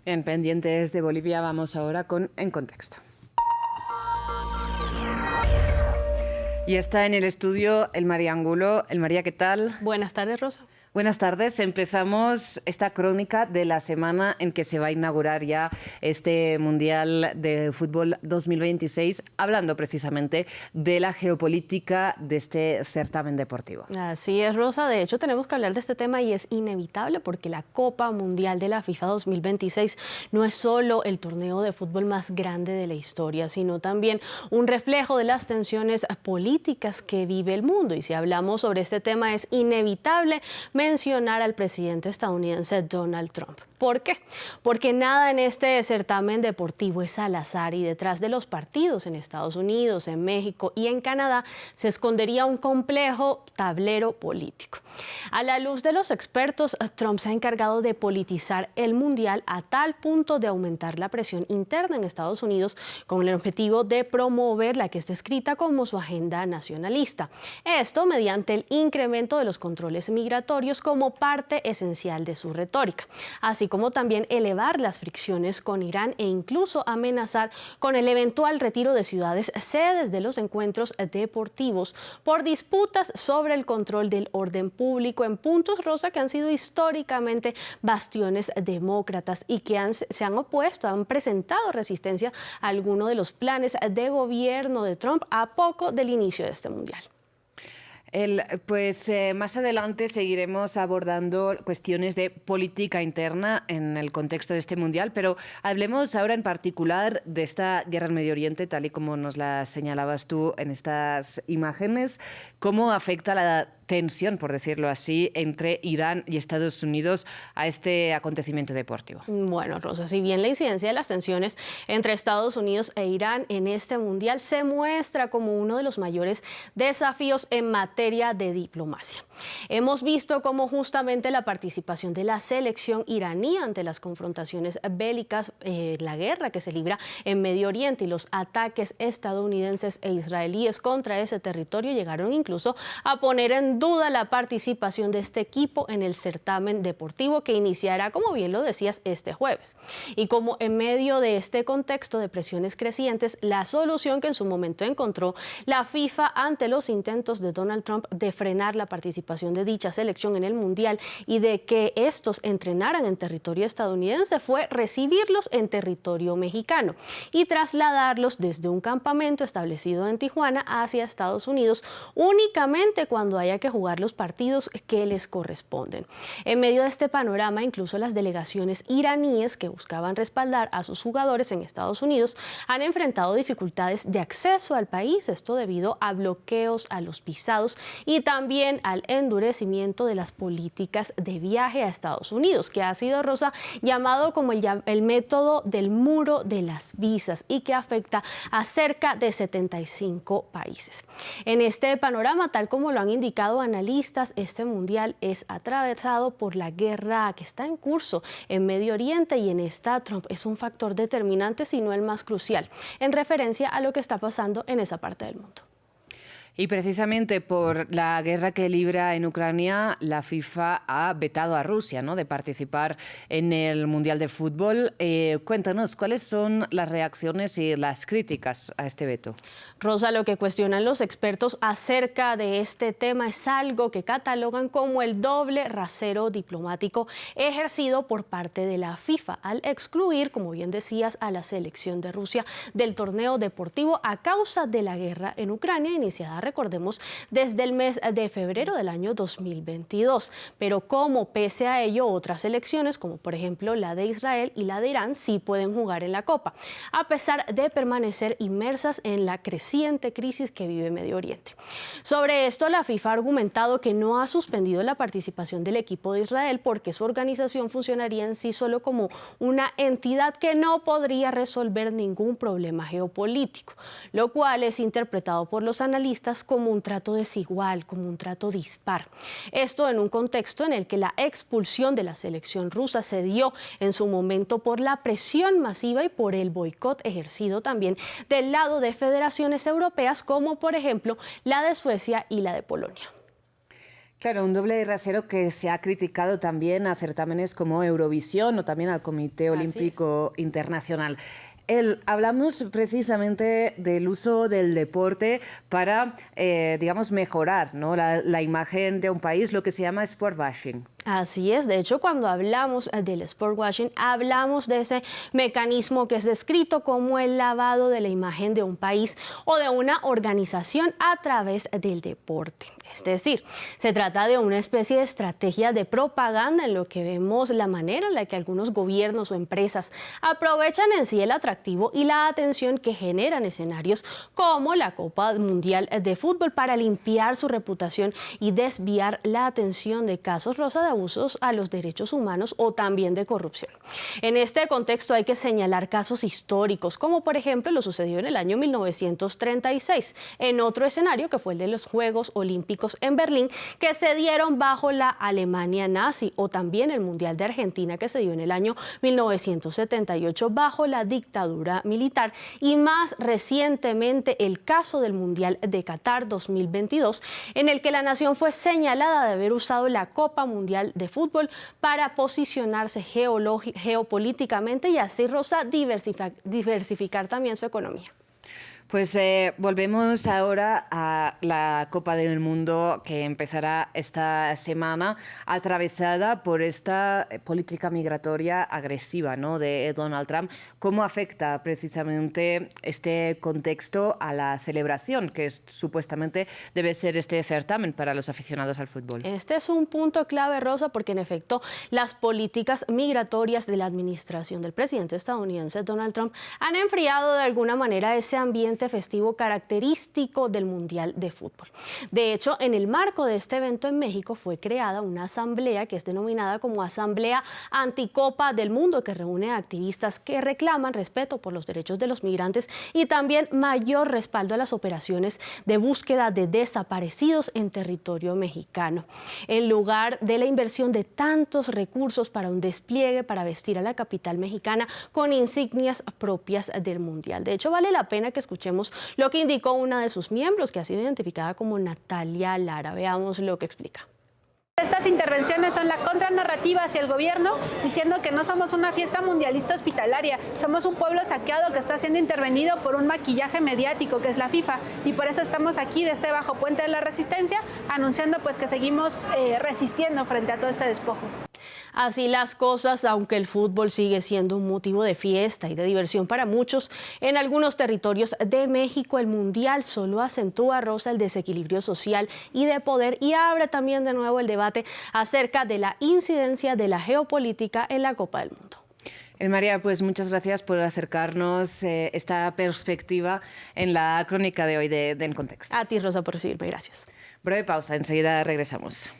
Bien, pendientes de Bolivia, vamos ahora con En Contexto. Y está en el estudio el María Angulo. El María, ¿qué tal? Buenas tardes, Rosa. Buenas tardes. Empezamos esta crónica de la semana en que se va a inaugurar ya este Mundial de Fútbol 2026, hablando precisamente de la geopolítica de este certamen deportivo. Así es, Rosa. De hecho, tenemos que hablar de este tema y es inevitable porque la Copa Mundial de la FIFA 2026 no es solo el torneo de fútbol más grande de la historia, sino también un reflejo de las tensiones políticas que vive el mundo. Y si hablamos sobre este tema, es inevitable mencionar al presidente estadounidense Donald Trump. ¿Por qué? Porque nada en este certamen deportivo es al azar y detrás de los partidos en Estados Unidos, en México y en Canadá se escondería un complejo tablero político. A la luz de los expertos, Trump se ha encargado de politizar el Mundial a tal punto de aumentar la presión interna en Estados Unidos con el objetivo de promover la que está escrita como su agenda nacionalista. Esto mediante el incremento de los controles migratorios como parte esencial de su retórica, así como también elevar las fricciones con Irán e incluso amenazar con el eventual retiro de ciudades sedes de los encuentros deportivos por disputas sobre el control del orden público en puntos, Rosa, que han sido históricamente bastiones demócratas y que se han opuesto, han presentado resistencia a alguno de los planes de gobierno de Trump a poco del inicio de este mundial. Más adelante seguiremos abordando cuestiones de política interna en el contexto de este mundial, pero hablemos ahora en particular de esta guerra en Medio Oriente, tal y como nos la señalabas tú en estas imágenes. ¿Cómo afecta la tensión, por decirlo así, entre Irán y Estados Unidos a este acontecimiento deportivo? Bueno, Rosa, si bien la incidencia de las tensiones entre Estados Unidos e Irán en este mundial se muestra como uno de los mayores desafíos en materia de diplomacia. Hemos visto cómo justamente la participación de la selección iraní ante las confrontaciones bélicas, la guerra que se libra en Medio Oriente y los ataques estadounidenses e israelíes contra ese territorio llegaron incluso a poner en duda la participación de este equipo en el certamen deportivo que iniciará, como bien lo decías, este jueves. Y como en medio de este contexto de presiones crecientes, la solución que en su momento encontró la FIFA ante los intentos de Donald Trump de frenar la participación de dicha selección en el Mundial y de que estos entrenaran en territorio estadounidense fue recibirlos en territorio mexicano y trasladarlos desde un campamento establecido en Tijuana hacia Estados Unidos únicamente cuando haya que jugar los partidos que les corresponden. En medio de este panorama, incluso las delegaciones iraníes que buscaban respaldar a sus jugadores en Estados Unidos han enfrentado dificultades de acceso al país, esto debido a bloqueos a los visados y también al endurecimiento de las políticas de viaje a Estados Unidos, que ha sido, Rosa, llamado como el método del muro de las visas y que afecta a cerca de 75 países. En este panorama, tal como lo han indicado analistas, este mundial es atravesado por la guerra que está en curso en Medio Oriente y en esta Trump es un factor determinante, si no el más crucial, en referencia a lo que está pasando en esa parte del mundo. Y precisamente por la guerra que libra en Ucrania, la FIFA ha vetado a Rusia, ¿no?, de participar en el Mundial de Fútbol. Cuéntanos, ¿cuáles son las reacciones y las críticas a este veto? Rosa, lo que cuestionan los expertos acerca de este tema es algo que catalogan como el doble rasero diplomático ejercido por parte de la FIFA al excluir, como bien decías, a la selección de Rusia del torneo deportivo a causa de la guerra en Ucrania, iniciada, recordemos, desde el mes de febrero del año 2022. Pero como pese a ello otras selecciones, como por ejemplo la de Israel y la de Irán, sí pueden jugar en la Copa, a pesar de permanecer inmersas en la creciente crisis que vive Medio Oriente. Sobre esto, la FIFA ha argumentado que no ha suspendido la participación del equipo de Israel porque su organización funcionaría en sí solo como una entidad que no podría resolver ningún problema geopolítico, lo cual es interpretado por los analistas como un trato desigual, como un trato dispar. Esto en un contexto en el que la expulsión de la selección rusa se dio en su momento por la presión masiva y por el boicot ejercido también del lado de federaciones europeas como por ejemplo la de Suecia y la de Polonia. Claro, un doble rasero que se ha criticado también a certámenes como Eurovisión o también al Comité Olímpico Internacional. Hablamos precisamente del uso del deporte para, digamos, mejorar, ¿no?, la imagen de un país, lo que se llama sport bashing. Así es, de hecho cuando hablamos del sport washing, hablamos de ese mecanismo que es descrito como el lavado de la imagen de un país o de una organización a través del deporte. Es decir, se trata de una especie de estrategia de propaganda en lo que vemos la manera en la que algunos gobiernos o empresas aprovechan en sí el atractivo y la atención que generan escenarios como la Copa Mundial de Fútbol para limpiar su reputación y desviar la atención de casos rosa de abusos a los derechos humanos o también de corrupción. En este contexto hay que señalar casos históricos, como por ejemplo lo sucedió en el año 1936, en otro escenario que fue el de los Juegos Olímpicos en Berlín, que se dieron bajo la Alemania nazi, o también el Mundial de Argentina que se dio en el año 1978 bajo la dictadura militar, y más recientemente el caso del Mundial de Qatar 2022, en el que la nación fue señalada de haber usado la Copa Mundial de Fútbol para posicionarse geopolíticamente y así, Rosa, diversificar también su economía. Pues volvemos ahora a la Copa del Mundo que empezará esta semana, atravesada por esta política migratoria agresiva, ¿no?, de Donald Trump. ¿Cómo afecta precisamente este contexto a la celebración que supuestamente debe ser este certamen para los aficionados al fútbol? Este es un punto clave, Rosa, porque en efecto las políticas migratorias de la administración del presidente estadounidense Donald Trump han enfriado de alguna manera ese ambiente festivo característico del Mundial de Fútbol. De hecho, en el marco de este evento en México fue creada una asamblea que es denominada como Asamblea Anticopa del Mundo, que reúne a activistas que reclaman respeto por los derechos de los migrantes y también mayor respaldo a las operaciones de búsqueda de desaparecidos en territorio mexicano. En lugar de la inversión de tantos recursos para un despliegue para vestir a la capital mexicana con insignias propias del Mundial. De hecho, vale la pena que escuchemos lo que indicó una de sus miembros, que ha sido identificada como Natalia Lara. Veamos lo que explica. Estas intervenciones son la contranarrativa hacia el gobierno, diciendo que no somos una fiesta mundialista hospitalaria, somos un pueblo saqueado que está siendo intervenido por un maquillaje mediático que es la FIFA, y por eso estamos aquí desde bajo Puente de la Resistencia anunciando pues que seguimos resistiendo frente a todo este despojo. Así las cosas, aunque el fútbol sigue siendo un motivo de fiesta y de diversión para muchos, en algunos territorios de México el Mundial solo acentúa, Rosa, el desequilibrio social y de poder y abre también de nuevo el debate acerca de la incidencia de la geopolítica en la Copa del Mundo. María, pues muchas gracias por acercarnos esta perspectiva en la crónica de hoy de En Contexto. A ti, Rosa, por recibirme. Gracias. Breve pausa, enseguida regresamos.